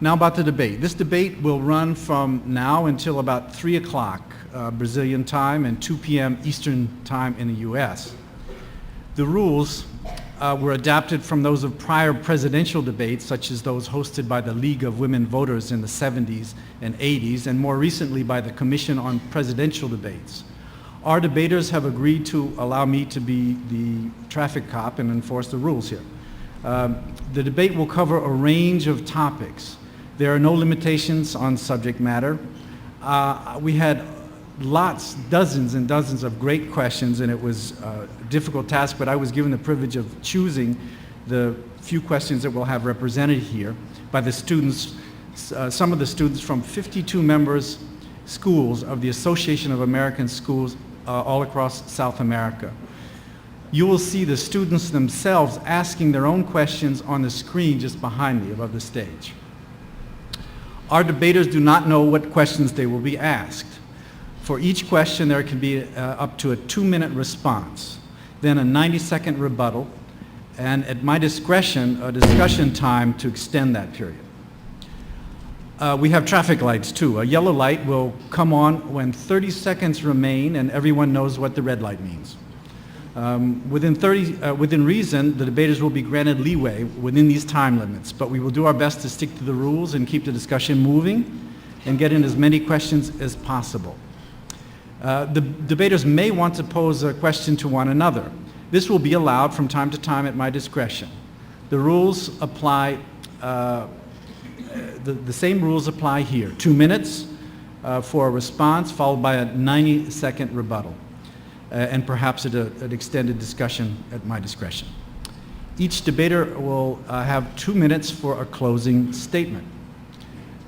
Now about the debate. This debate will run from now until about 3 o'clock Brazilian time and 2 p.m. Eastern time in the U.S. The rules were adapted from those of prior presidential debates, such as those hosted by the League of Women Voters in the 70s and 80s, and more recently by the Commission on Presidential Debates. Our debaters have agreed to allow me to be the traffic cop and enforce the rules here. The debate will cover a range of topics. There are no limitations on subject matter. We had dozens and dozens of great questions, and it was a difficult task, but I was given the privilege of choosing the few questions that we'll have represented here by the students, some of the students from 52 schools of the Association of American Schools all across South America. You will see the students themselves asking their own questions on the screen just behind me above the stage. Our debaters do not know what questions they will be asked. For each question, there can be up to a 2-minute response, then a 90-second rebuttal, and at my discretion, a discussion time to extend that period. We have traffic lights too. A yellow light will come on when 30 seconds remain and everyone knows what the red light means. Within reason, the debaters will be granted leeway within these time limits, but we will do our best to stick to the rules and keep the discussion moving and get in as many questions as possible. The debaters may want to pose a question to one another. This will be allowed from time to time at my discretion. The rules apply, the same rules apply here. 2 minutes for a response, followed by a 90-second rebuttal, and perhaps an extended discussion at my discretion. Each debater will have 2 minutes for a closing statement.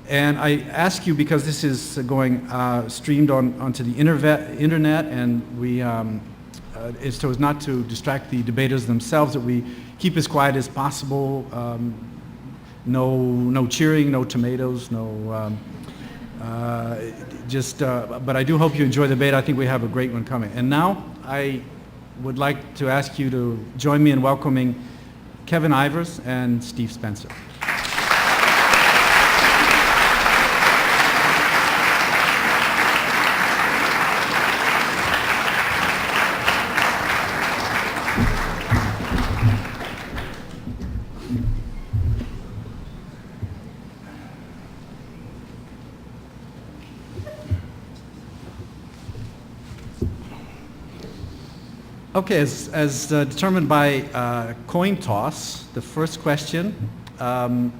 And I ask you, because this is going streamed onto the internet, and we, so as not to distract the debaters themselves, that we keep as quiet as possible. No cheering, no tomatoes, no. But I do hope you enjoy the debate. I think we have a great one coming. And now I would like to ask you to join me in welcoming Kevin Ivers and Steve Spencer. Okay, as determined by coin toss, the first question, well,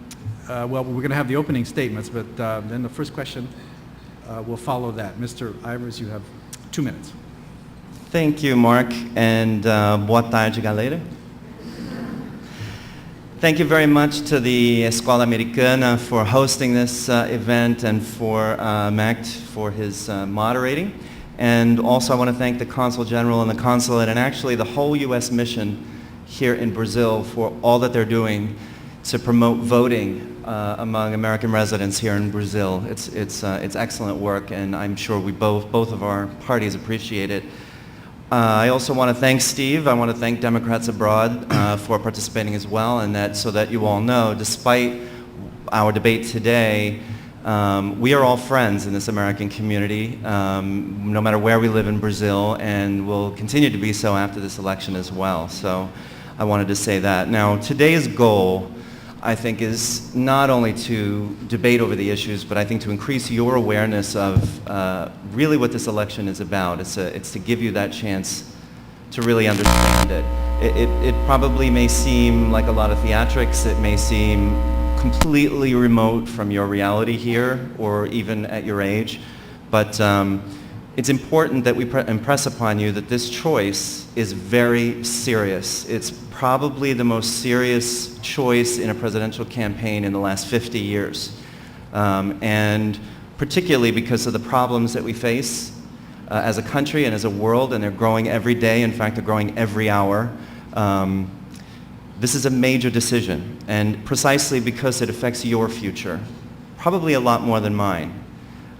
we're going to have the opening statements, but then the first question will follow that. Mr. Ivers, you have 2 minutes. Thank you, Mark, and boa tarde, galera. Thank you very much to the Escola Americana for hosting this event, and for Mact for his moderating. And also I want to thank the Consul General and the Consulate, and actually the whole U.S. mission here in Brazil, for all that they're doing to promote voting among American residents here in Brazil. It's excellent work, and I'm sure we both of our parties appreciate it. I also want to thank Steve. I want to thank Democrats Abroad for participating as well, and that so that you all know, despite our debate today, we are all friends in this American community, no matter where we live in Brazil, and will continue to be so after this election as well. So I wanted to say that. Now, today's goal, I think, is not only to debate over the issues, but I think to increase your awareness of really what this election is about. It's to give you that chance to really understand it. It probably may seem like a lot of theatrics. It may seem completely remote from your reality here, or even at your age, but it's important that we impress upon you that this choice is very serious. It's probably the most serious choice in a presidential campaign in the last 50 years, and particularly because of the problems that we face as a country and as a world, and they're growing every day. In fact, they're growing every hour. This is a major decision, and precisely because it affects your future, probably a lot more than mine,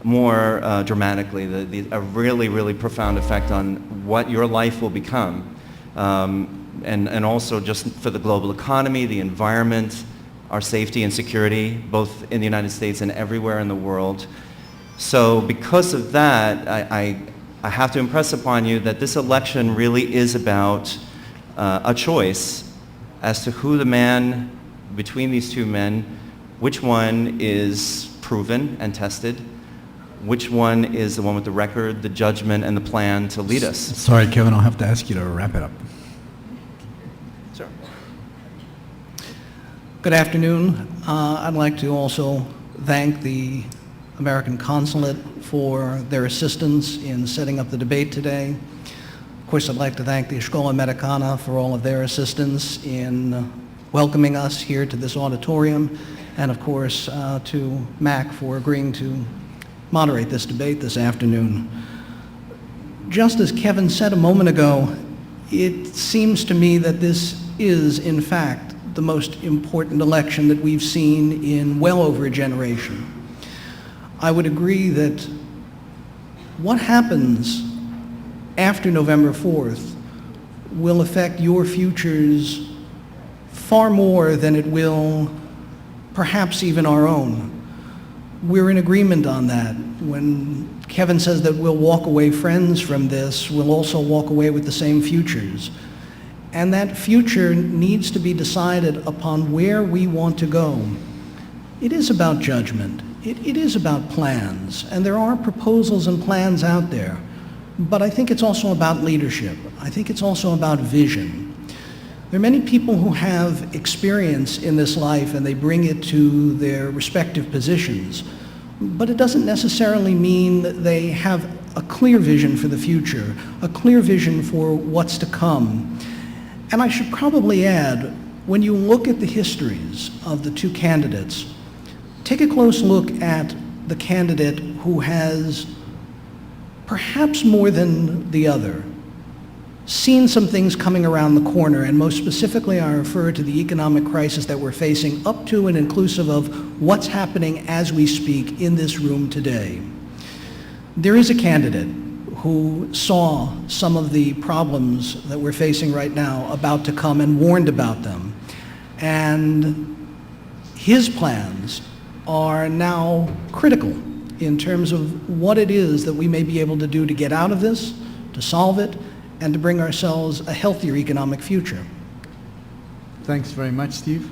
more dramatically, a really, really profound effect on what your life will become, and also just for the global economy, the environment, our safety and security, both in the United States and everywhere in the world. So because of that, I have to impress upon you that this election really is about a choice as to who the man between these two men, which one is proven and tested, which one is the one with the record, the judgment, and the plan to lead us. Sorry, Kevin, I'll have to ask you to wrap it up. Sure. Good afternoon. I'd like to also thank the American Consulate for their assistance in setting up the debate today. Of course, I'd like to thank the Escola Americana for all of their assistance in welcoming us here to this auditorium, and of course to Mac for agreeing to moderate this debate this afternoon. Just as Kevin said a moment ago, it seems to me that this is, in fact, the most important election that we've seen in well over a generation. I would agree that what happens after November 4th will affect your futures far more than it will perhaps even our own. We're in agreement on that. When Kevin says that we'll walk away friends from this, we'll also walk away with the same futures. And that future needs to be decided upon where we want to go. It is about judgment. It is about plans. And there are proposals and plans out there. But I think it's also about leadership. I think it's also about vision. There are many people who have experience in this life and they bring it to their respective positions. But it doesn't necessarily mean that they have a clear vision for the future, a clear vision for what's to come. And I should probably add, when you look at the histories of the two candidates, take a close look at the candidate who has, perhaps more than the other, seen some things coming around the corner, and most specifically I refer to the economic crisis that we're facing up to and inclusive of what's happening as we speak in this room today. There is a candidate who saw some of the problems that we're facing right now about to come and warned about them. And his plans are now critical in terms of what it is that we may be able to do to get out of this, to solve it, and to bring ourselves a healthier economic future. Thanks very much, Steve.